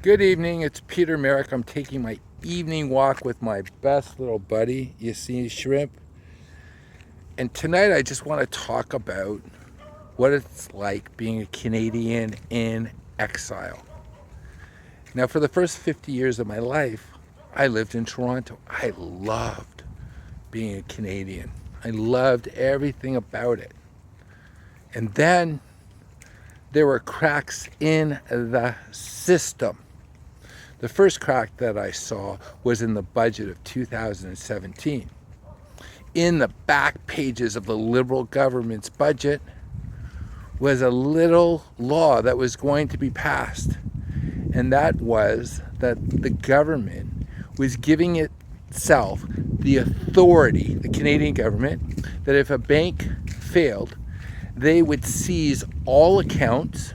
Good evening, it's Peter Merrick. I'm taking my evening walk with my best little buddy, you see, Shrimp. And tonight I just want to talk about what it's like being a Canadian in exile. Now, for the first 50 years of my life, I lived in Toronto. I loved being a Canadian. I loved everything about it. And then there were cracks in the system. The first crack that I saw was in the budget of 2017. In the back pages of the Liberal government's budget was a little law that was going to be passed. And that was that the government was giving itself the authority, the Canadian government, that if a bank failed, they would seize all accounts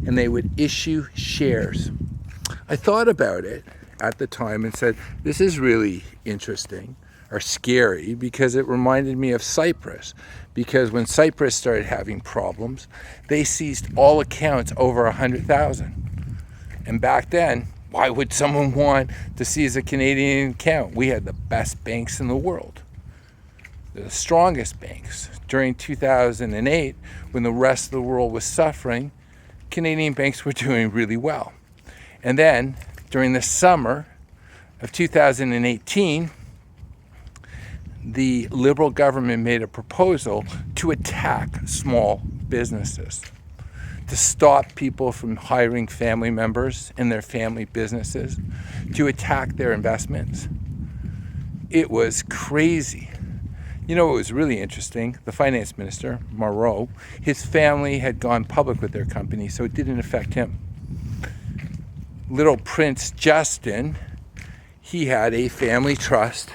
and they would issue shares. I thought about it at the time and said, this is really interesting or scary, because it reminded me of Cyprus. Because when Cyprus started having problems, they seized all accounts over 100,000. And back then, why would someone want to seize a Canadian account? We had the best banks in the world, the strongest banks. During 2008, when the rest of the world was suffering, Canadian banks were doing really well. And then, during the summer of 2018, the Liberal government made a proposal to attack small businesses, to stop people from hiring family members in their family businesses, to attack their investments. It was crazy. You know what was really interesting? The finance minister, Moreau, his family had gone public with their company, so it didn't affect him. Little Prince Justin, he had a family trust,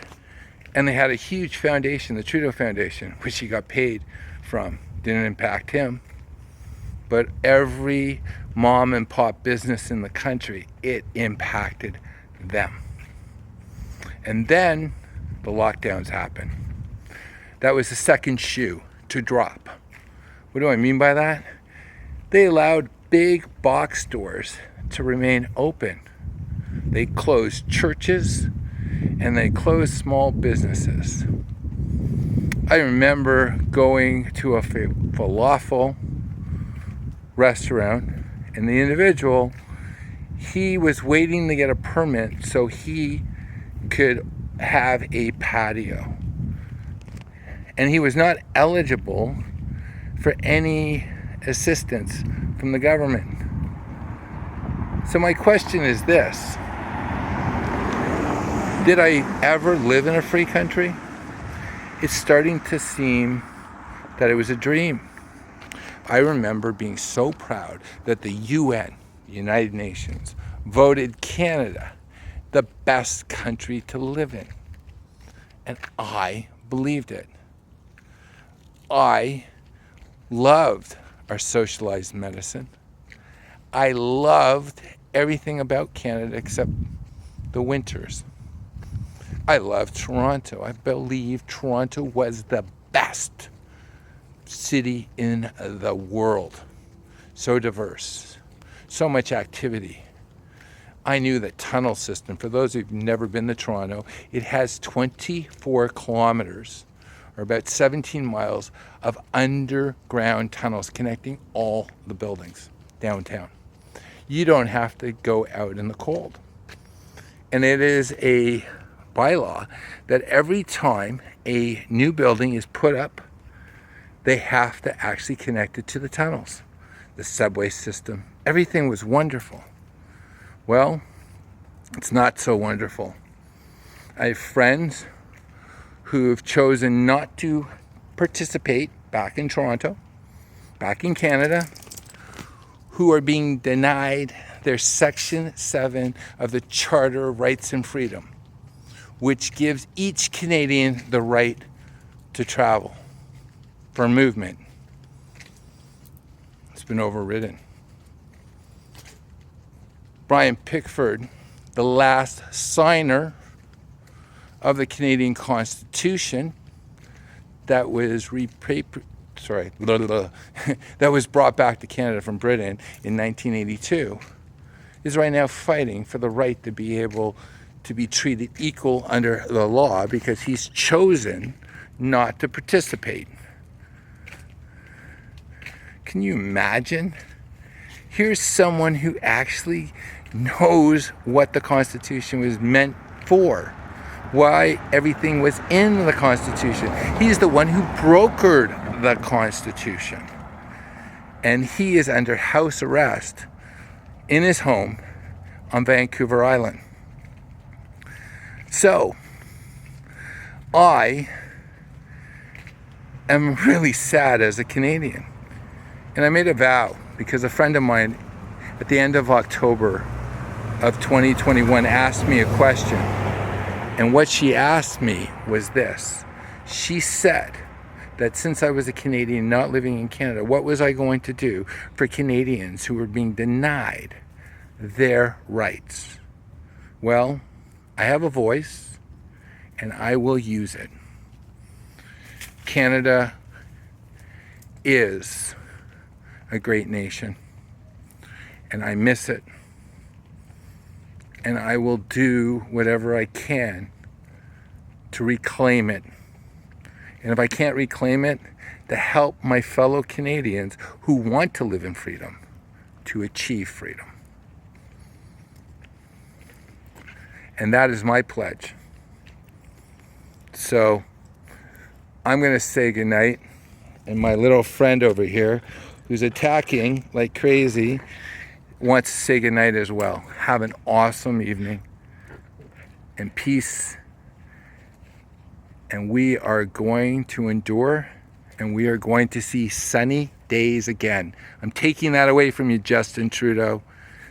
and they had a huge foundation, the Trudeau Foundation, which he got paid from. Didn't impact him. But every mom and pop business in the country, it impacted them. And then the lockdowns happened. That was the second shoe to drop. What do I mean by that? They allowed big box stores to remain open. They closed churches and they closed small businesses. I remember going to a falafel restaurant, and the individual, he was waiting to get a permit so he could have a patio. And he was not eligible for any assistance from the government. So my question is this: did I ever live in a free country? It's starting to seem that it was a dream. I remember being so proud that the UN, the United Nations, voted Canada the best country to live in. And I believed it. I loved our socialized medicine. I loved everything about Canada except the winters. I loved Toronto. I believe Toronto was the best city in the world. So diverse, so much activity. I knew the tunnel system. For those who've never been to Toronto, it has 24 kilometers, or about 17 miles, of underground tunnels connecting all the buildings downtown. You don't have to go out in the cold. And it is a bylaw that every time a new building is put up, they have to actually connect it to the tunnels, the subway system. Everything was wonderful. Well, it's not so wonderful. I have friends who have chosen not to participate back in Toronto, back in Canada, who are being denied their Section 7 of the Charter of Rights and Freedom, which gives each Canadian the right to travel for movement. It's been overridden. Brian Pickford, the last signer of the Canadian Constitution that was that was brought back to Canada from Britain in 1982, is right now fighting for the right to be able to be treated equal under the law because he's chosen not to participate. Can you imagine? Here's someone who actually knows what the Constitution was meant for, why everything was in the Constitution. He's the one who brokered the Constitution. And he is under house arrest in his home on Vancouver Island. So, I am really sad as a Canadian. And I made a vow because a friend of mine at the end of October of 2021 asked me a question. And what she asked me was this. She said that since I was a Canadian not living in Canada, what was I going to do for Canadians who were being denied their rights? Well, I have a voice and I will use it. Canada is a great nation and I miss it. And I will do whatever I can to reclaim it. And if I can't reclaim it, to help my fellow Canadians who want to live in freedom to achieve freedom. And that is my pledge. So I'm going to say goodnight. And my little friend over here, who's attacking like crazy, wants to say goodnight as well. Have an awesome evening and peace. And we are going to endure and we are going to see sunny days again. I'm taking that away from you, Justin Trudeau.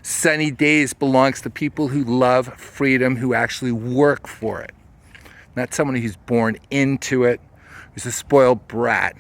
Sunny days belongs to people who love freedom, who actually work for it. Not someone who's born into it, who's a spoiled brat.